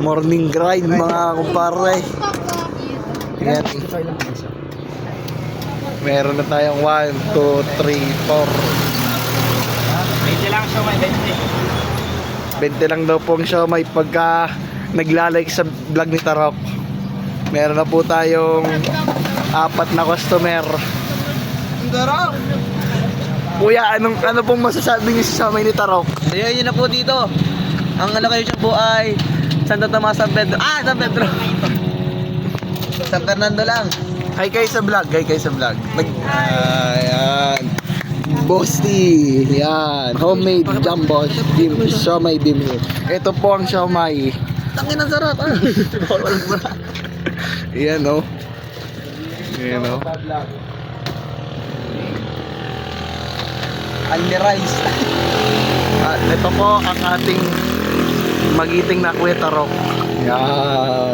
Morning grind mga kumpare. Yan. Meron na tayong 1, 2, 3, 4. 20 lang siya, may 20. 20 lang daw pong siomay pagka naglalike sa vlog ni Tarok. Meron na po tayong 4 na customer. Kuya, ano pong masasabi niyo sa siomay ni Tarok? Ayun yun na po dito. Ang location po ay Santa Tomas, San Pedro. San Pedro. San Fernando lang. Hi kayo sa vlog, Ayan. Boasty. Yan. Homemade jumbo siomay bimbo. Ito po ang siomay. Tangin ang sarap Yan o. Yan o. Only rice. At ito po ang ating magiting na Kuya Tarok. Yan.